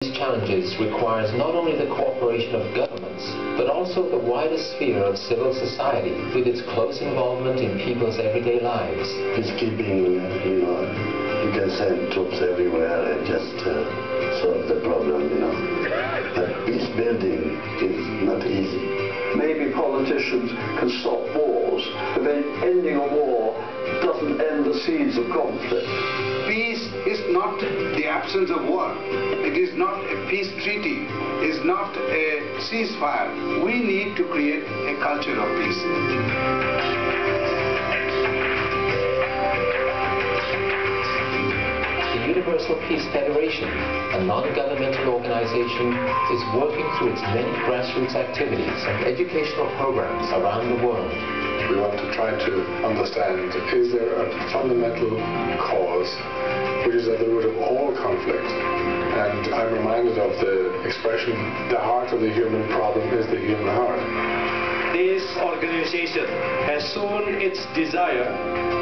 These challenges requires not only the cooperation of governments, but also the wider sphere of civil society, with its close involvement in people's everyday lives. Peacekeeping, you can send troops everywhere and just solve the problem, But peace building is not easy. Maybe politicians can stop wars, but then ending a war doesn't end the seeds of conflict. Peace is not the absence of war. It is not a peace treaty. It is not a ceasefire. We need to create a culture of peace. The Universal Peace Federation, a non-governmental organization, is working through its many grassroots activities and educational programs around the world. We want to try to understand, is there a fundamental cause which is at the root of all conflict? And I'm reminded of the expression, the heart of the human problem is the human heart. This organization has shown its desire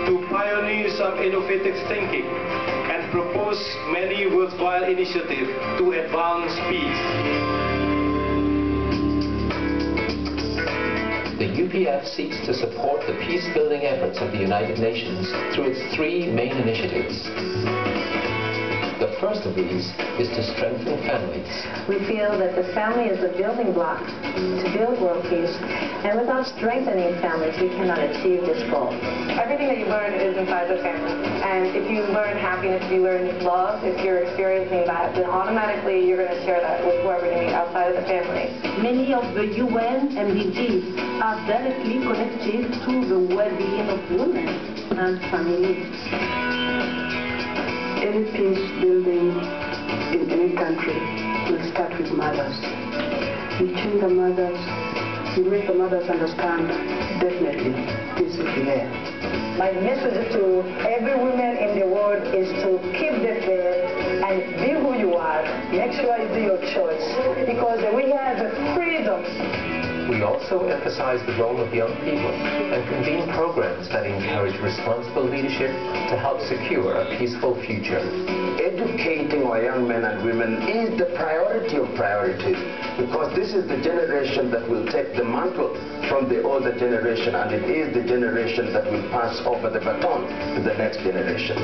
to pioneer some innovative thinking and propose many worthwhile initiatives to advance peace. The UPF seeks to support the peace-building efforts of the United Nations through its three main initiatives. The first of these is to strengthen families. We feel that the family is the building block to build world peace, and without strengthening families, we cannot achieve this goal. Everything that you learn is inside the family, and if you learn happiness, if you learn love, if you're experiencing that, then automatically you're going to share that with whoever you meet outside of the family. Many of the UN MDGs are directly connected to the well-being of women and families. Any peace building in any country will start with mothers. You train the mothers, you make the mothers understand, definitely peace will be there. My message to every woman in the world is to keep the faith and be who you are. Make sure you do your choice, because we have freedom. We also emphasize the role of young people and convene programs that encourage responsible leadership to help secure a peaceful future. Educating our young men and women is the priority of priorities, because this is the generation that will take the mantle from the older generation, and it is the generation that will pass over the baton to the next generation.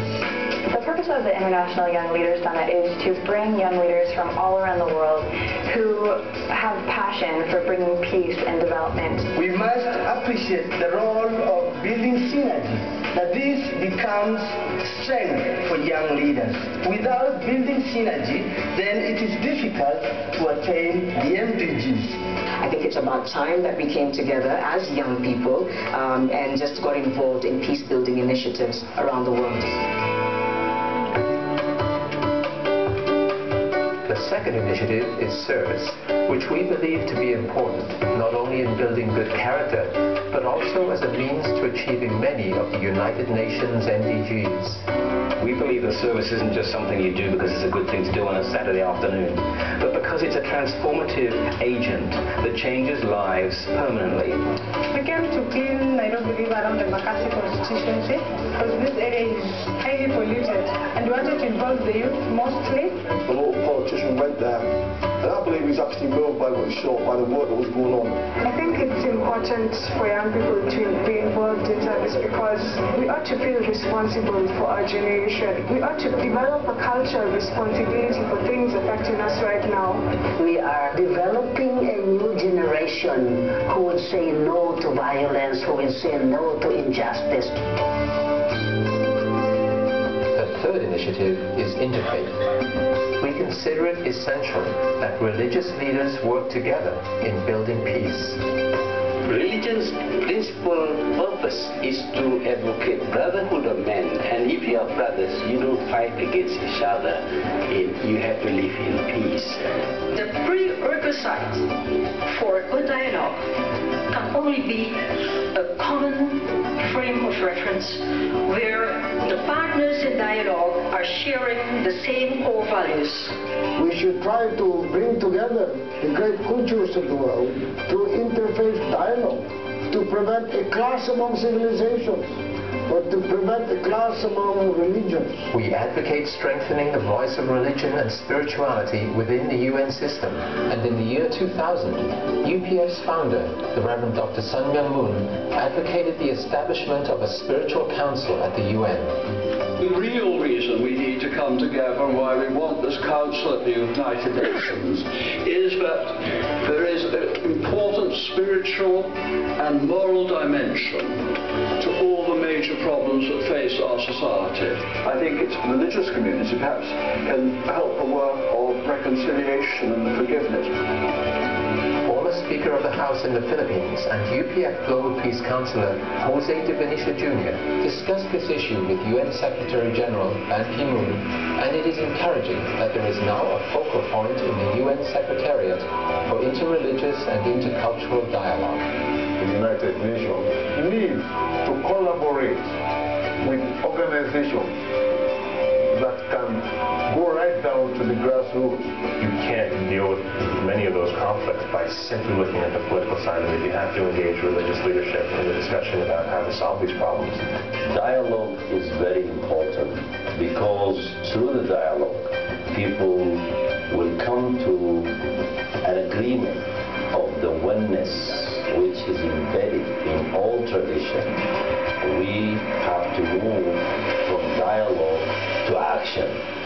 The purpose of the International Young Leaders Summit is to bring young leaders from all around the world who have passion for bringing peace and development. We must appreciate the role of building synergy, that this becomes strength for young leaders. Without building synergy, then it is difficult to attain the MDGs. I think it's about time that we came together as young people and just got involved in peace-building initiatives around the world. The second initiative is service, which we believe to be important, not only in building good character, but also as a means to achieving many of the United Nations MDGs. We believe that service isn't just something you do because it's a good thing to do on a Saturday afternoon, but because it's a transformative agent that changes lives permanently. We came to clean Nairobi River around the Makati constituency because this area is highly polluted, and we wanted to involve the youth mostly. A lot of politicians went there, and I believe he's actually moved by what he saw, by the work that was going on. I think it's important for young people to be involved in service, because we ought to feel responsible for our generation. We ought to develop a culture of responsibility for things affecting us right now. We are developing a new generation who would say no to violence, who will say no to injustice. The third initiative is interfaith. We consider it essential that religious leaders work together in building peace. Religion's principal purpose is to advocate brotherhood of men, and if you are brothers, you don't fight against each other, you have to live in peace. The prerequisite for good dialogue can only be a common frame of reference where the partners in dialogue are sharing the same core values. We should try to bring together the great cultures of the world through interfaith dialogue to prevent a clash among civilizations. but to prevent a clash among religions. We advocate strengthening the voice of religion and spirituality within the UN system. And in the year 2000, UPF's founder, the Reverend Dr. Sun Myung Moon, advocated the establishment of a spiritual council at the UN. The real reason we need to come together and why we want this Council at the United Nations is that there is an important spiritual and moral dimension to all the major problems that face our society. I think its religious community perhaps can help the work of reconciliation and forgiveness. Former Speaker of the House in the Philippines and UPF Global Peace Councillor Jose de Benicio Jr. discussed this issue with UN Secretary General Ban Ki-moon, and it is encouraging that there is now a focal point in the UN Secretariat for interreligious and intercultural dialogue. The United Nations needs to collaborate with organizations that can go right down to the grassroots. You can't deal with many of those conflicts by simply looking at the political side of it. You have to engage religious leadership in the discussion about how to solve these problems. Dialogue is very important because through the dialogue, people will come to an agreement of the oneness which is embedded in all tradition. We have to move from dialogue to action.